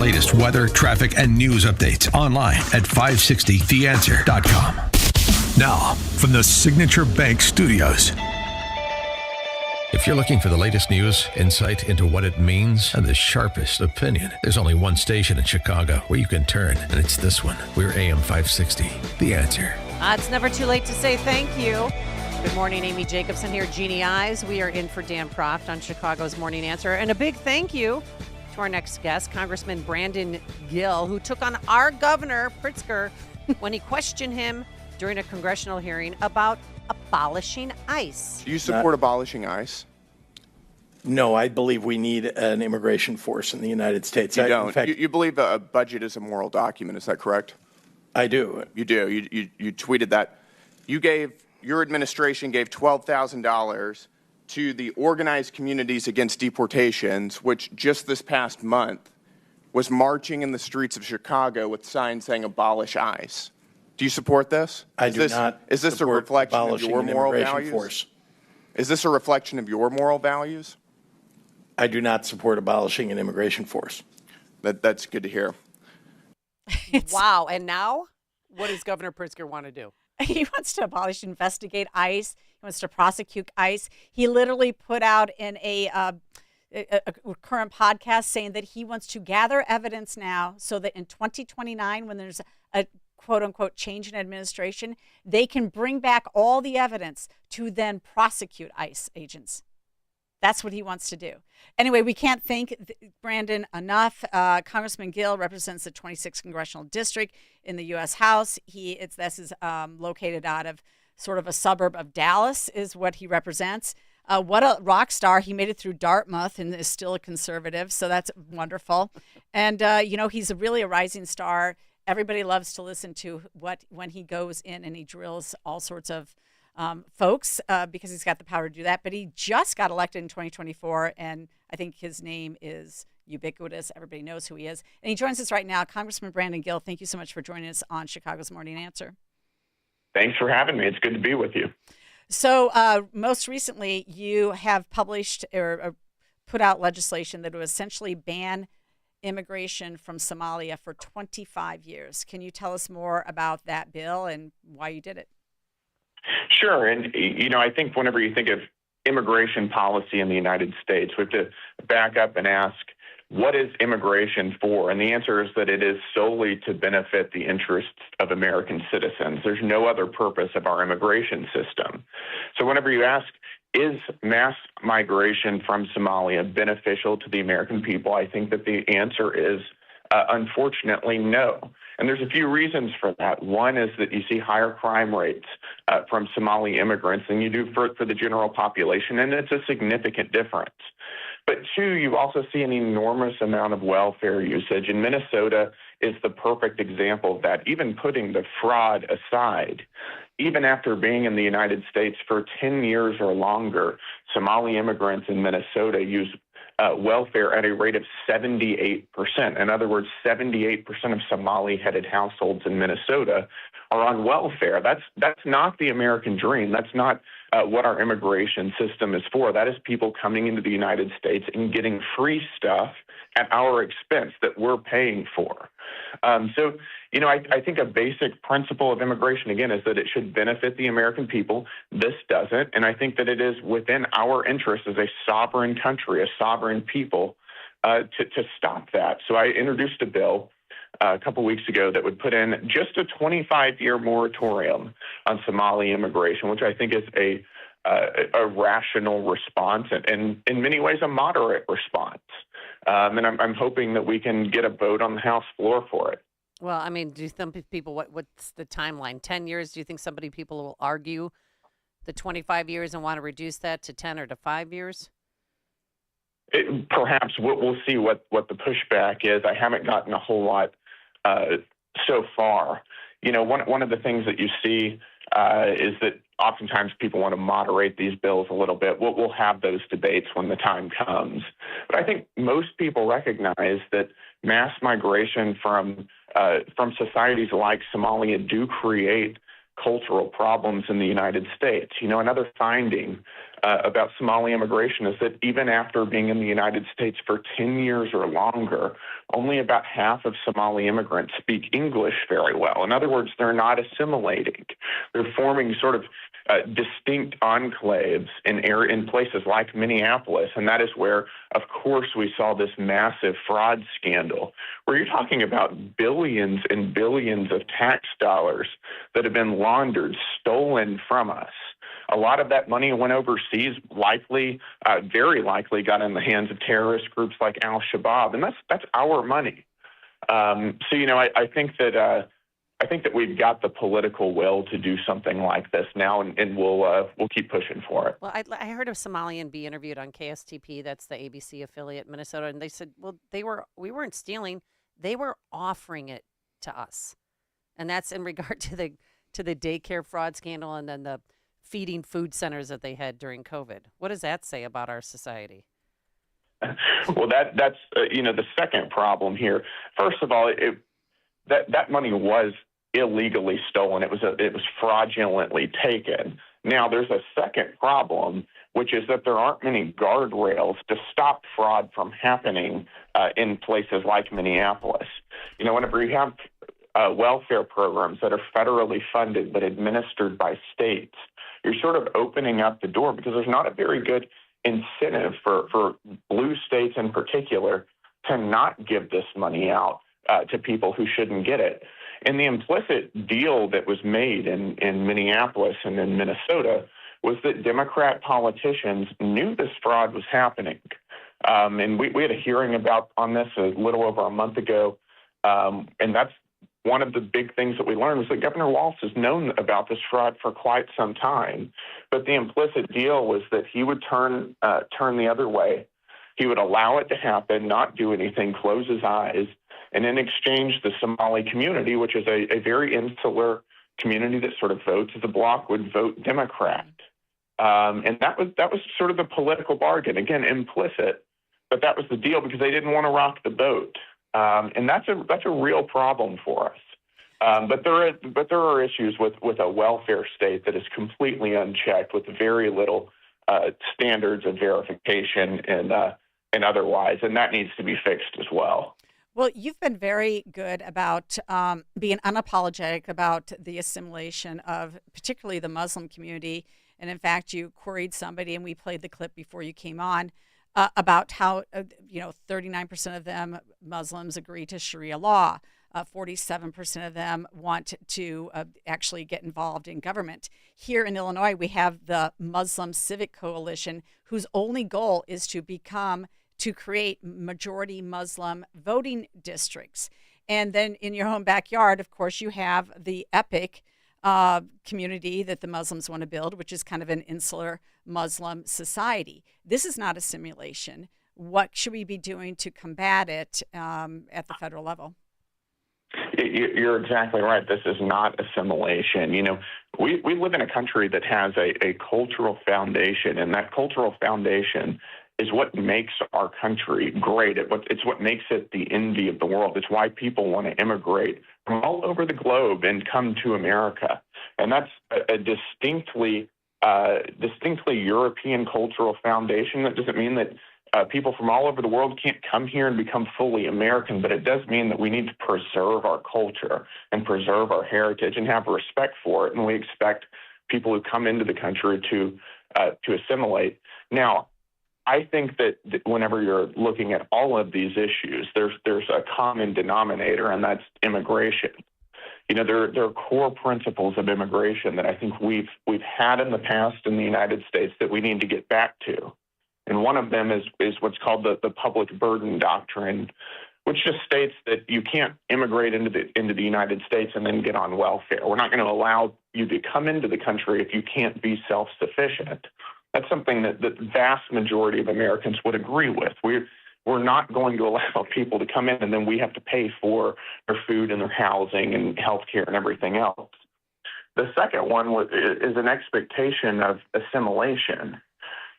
Latest weather, traffic, and news updates online at 560theanswer.com. Now, from the Signature Bank Studios. If you're looking for the latest news, insight into what it means, and the sharpest opinion, there's only one station in Chicago where you can turn, and it's this one. We're AM 560, The Answer. It's never too late to say thank you. Good morning, Amy Jacobson here, Jeannie Eyes. We are in for Dan Proft on Chicago's Morning Answer. And a big thank you to our next guest, Congressman Brandon Gill, who took on our governor, Pritzker, when he questioned him during a congressional hearing about abolishing ICE. Do you support abolishing ICE? No, I believe we need an immigration force in the United States. You don't. In fact, you believe a budget is a moral document. Is that correct? I do. You do. You tweeted that. Your administration gave $12,000 to the Organized Communities Against Deportations, which just this past month was marching in the streets of Chicago with signs saying abolish ICE. Do you support this? I do not. Is this a reflection of your moral values? Force. Is this a reflection of your moral values? I do not support abolishing an immigration force. That's good to hear. Wow. And now, what does Governor Pritzker want to do? He wants to abolish, investigate ICE. He wants to prosecute ICE. He literally put out in a current podcast saying that he wants to gather evidence now so that in 2029, when there's a quote unquote change in administration, they can bring back all the evidence to then prosecute ICE agents. That's what he wants to do. Anyway, we can't thank Brandon enough. Congressman Gill represents the 26th Congressional District in the U.S. House. This is located out of sort of a suburb of Dallas is what he represents. What a rock star. He made it through Dartmouth and is still a conservative, so that's wonderful. And, he's really a rising star. Everybody loves to listen to when he goes in and he drills all sorts of folks because he's got the power to do that. But he just got elected in 2024, and I think his name is ubiquitous. Everybody knows who he is. And he joins us right now. Congressman Brandon Gill, thank you so much for joining us on Chicago's Morning Answer. Thanks for having me. It's good to be with you. So most recently, you have published or put out legislation that would essentially ban immigration from Somalia for 25 years. Can you tell us more about that bill and why you did it? Sure. And, I think whenever you think of immigration policy in the United States, we have to back up and ask, what is immigration for? And the answer is that it is solely to benefit the interests of American citizens. There's no other purpose of our immigration system. So whenever you ask, is mass migration from Somalia beneficial to the American people? I think that the answer is unfortunately no. And there's a few reasons for that. One is that you see higher crime rates from Somali immigrants than you do for the general population, and it's a significant difference. But two, you also see an enormous amount of welfare usage, and Minnesota is the perfect example of that. Even putting the fraud aside, even after being in the United States for 10 years or longer, Somali immigrants in Minnesota use welfare at a rate of 78%. In other words, 78% of Somali-headed households in Minnesota are on welfare. That's not the American dream. That's not what our immigration system is for. That is people coming into the United States and getting free stuff at our expense that we're paying for. I think a basic principle of immigration, again, is that it should benefit the American people. This doesn't. And I think that it is within our interest as a sovereign country, a sovereign people, to stop that. So I introduced a bill a couple weeks ago that would put in just a 25-year moratorium on Somali immigration, which I think is a rational response and in many ways a moderate response. And I'm hoping that we can get a vote on the House floor for it. Well, I mean, do some people, what's the timeline? 10 years? Do you think people will argue the 25 years and want to reduce that to 10 or to 5 years? Perhaps we'll see what the pushback is. I haven't gotten a whole lot so far. One of the things that you see is that oftentimes people want to moderate these bills a little bit. We'll have those debates when the time comes. But I think most people recognize that mass migration from societies like Somalia do create cultural problems in the United States. Another finding about Somali immigration is that even after being in the United States for 10 years or longer, only about half of Somali immigrants speak English very well. In other words, they're not assimilating. They're forming sort of distinct enclaves in places like Minneapolis, and that is where, of course, we saw this massive fraud scandal, where you're talking about billions and billions of tax dollars that have been laundered, stolen from us. A lot of that money went overseas, very likely got in the hands of terrorist groups like Al-Shabaab, and that's our money. I think that we've got the political will to do something like this now, and we'll keep pushing for it. Well, I heard a Somalian be interviewed on KSTP, that's the ABC affiliate in Minnesota, and they said, well, we weren't stealing, they were offering it to us, and that's in regard to the daycare fraud scandal and then the feeding food centers that they had during COVID. What does that say about our society? Well, that's the second problem here. First of all, that money was illegally stolen. It was fraudulently taken. Now, there's a second problem, which is that there aren't many guardrails to stop fraud from happening in places like Minneapolis. Whenever you have welfare programs that are federally funded but administered by states, you're sort of opening up the door because there's not a very good incentive for blue states in particular to not give this money out to people who shouldn't get it. And the implicit deal that was made in Minneapolis and in Minnesota was that Democrat politicians knew this fraud was happening. And we had a hearing on this a little over a month ago, and that's one of the big things that we learned was that Governor Walz has known about this fraud for quite some time. But the implicit deal was that he would turn the other way. He would allow it to happen, not do anything, close his eyes, and in exchange, the Somali community, which is a very insular community that sort of votes as a bloc, would vote Democrat. And that was sort of the political bargain, again, implicit, but that was the deal because they didn't want to rock the boat. And that's a real problem for us. But there are issues with a welfare state that is completely unchecked with very little standards of verification and otherwise, and that needs to be fixed as well. Well, you've been very good about being unapologetic about the assimilation of particularly the Muslim community. And in fact, you queried somebody, and we played the clip before you came on, about how 39% of them Muslims agree to Sharia law. 47% of them want to actually get involved in government. Here in Illinois, we have the Muslim Civic Coalition, whose only goal is to create majority Muslim voting districts. And then in your home backyard, of course, you have the EPIC community that the Muslims want to build, which is kind of an insular Muslim society. This is not a simulation. What should we be doing to combat it at the federal level? You're exactly right. This is not assimilation. We live in a country that has a cultural foundation, and that cultural foundation is what makes our country great. It's what makes it the envy of the world. It's why people want to immigrate from all over the globe and come to America. And that's a distinctly European cultural foundation. That doesn't mean that people from all over the world can't come here and become fully American, but it does mean that we need to preserve our culture and preserve our heritage and have respect for it. And we expect people who come into the country to assimilate. Now, I think that whenever you're looking at all of these issues, there's a common denominator, and that's immigration. There are core principles of immigration that I think we've had in the past in the United States that we need to get back to. And one of them is what's called the public burden doctrine, which just states that you can't immigrate into the United States and then get on welfare. We're not going to allow you to come into the country if you can't be self-sufficient. That's something that the vast majority of Americans would agree with. We're not going to allow people to come in and then we have to pay for their food and their housing and health care and everything else. The second one is an expectation of assimilation,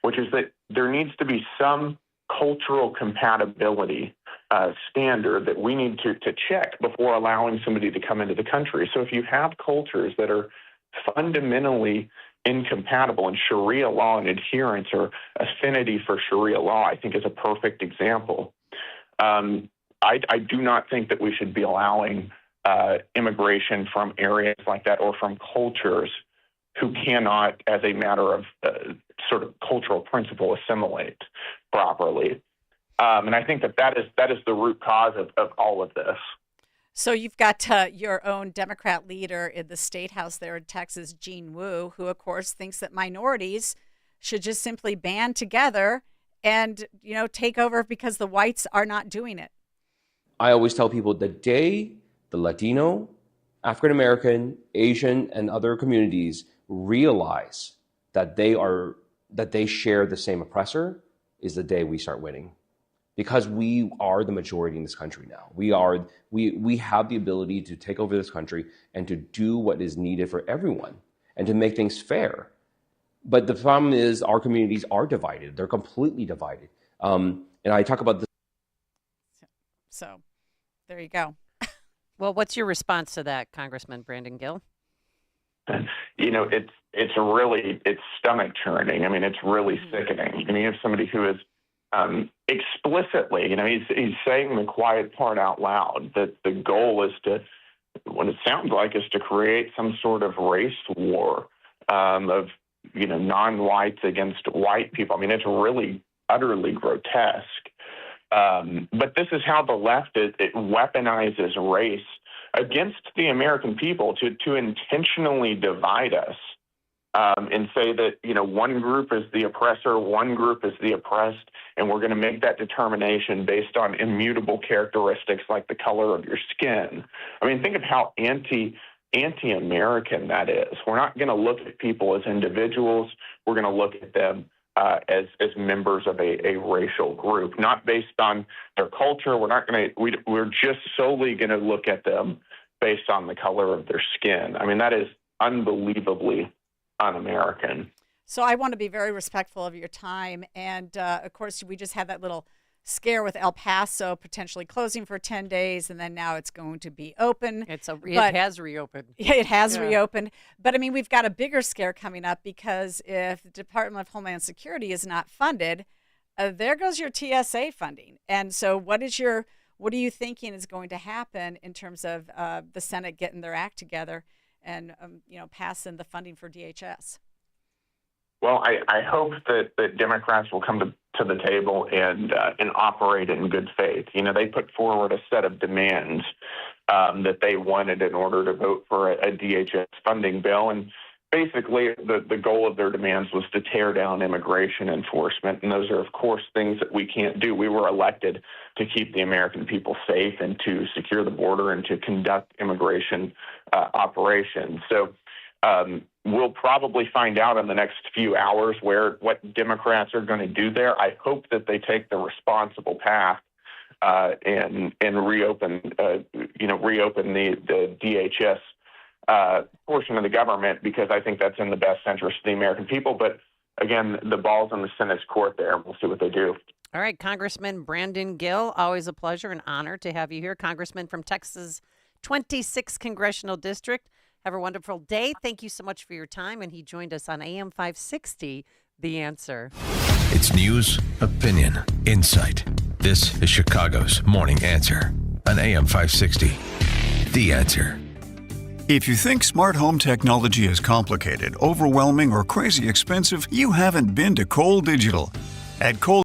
which is that there needs to be some cultural compatibility standard that we need to check before allowing somebody to come into the country. So if you have cultures that are fundamentally incompatible. And Sharia law and adherence or affinity for Sharia law, I think, is a perfect example. I do not think that we should be allowing immigration from areas like that or from cultures who cannot, as a matter of sort of cultural principle, assimilate properly. And I think that is the root cause of all of this. So you've got your own Democrat leader in the state house there in Texas, Gene Wu, who, of course, thinks that minorities should just simply band together and, take over because the whites are not doing it. I always tell people the day the Latino, African American, Asian, and other communities realize that they share the same oppressor is the day we start winning. Because we are the majority in this country now. We have the ability to take over this country and to do what is needed for everyone and to make things fair. But the problem is our communities are divided. They're completely divided. And I talk about this. So there you go. Well, what's your response to that, Congressman Brandon Gill? It's stomach churning. I mean, it's really sickening. I mean, you have somebody who is explicitly, he's saying the quiet part out loud, that the goal is to, what it sounds like, is to create some sort of race war of, non-whites against white people. I mean, it's really utterly grotesque. But this is how the left, it weaponizes race against the American people to intentionally divide us. And say that, one group is the oppressor, one group is the oppressed, and we're going to make that determination based on immutable characteristics like the color of your skin. I mean, think of how anti-American that is. We're not going to look at people as individuals. We're going to look at them as members of a racial group, not based on their culture. We're just solely going to look at them based on the color of their skin. I mean, that is unbelievably un-American. So I want to be very respectful of your time. And of course, we just had that little scare with El Paso potentially closing for 10 days. And then now it's going to be open. It has reopened. Yeah, it has reopened. But I mean, we've got a bigger scare coming up because if the Department of Homeland Security is not funded, there goes your TSA funding. And so what are you thinking is going to happen in terms of the Senate getting their act together and passing the funding for DHS? Well, I hope that Democrats will come to the table and operate in good faith. They put forward a set of demands that they wanted in order to vote for a DHS funding bill. And basically, the goal of their demands was to tear down immigration enforcement. And those are, of course, things that we can't do. We were elected to keep the American people safe and to secure the border and to conduct immigration operations. So we'll probably find out in the next few hours what Democrats are going to do there. I hope that they take the responsible path and reopen the DHS portion of the government, because I think that's in the best interest of the American people. But again, the ball's in the Senate's court there. We'll see what they do. All right, Congressman Brandon Gill, always a pleasure and honor to have you here. Congressman from Texas' 26th Congressional District. Have a wonderful day. Thank you so much for your time. And he joined us on AM 560, The Answer. It's news, opinion, insight. This is Chicago's Morning Answer on AM 560, The Answer. If you think smart home technology is complicated, overwhelming, or crazy expensive, you haven't been to Cole Digital. At Cole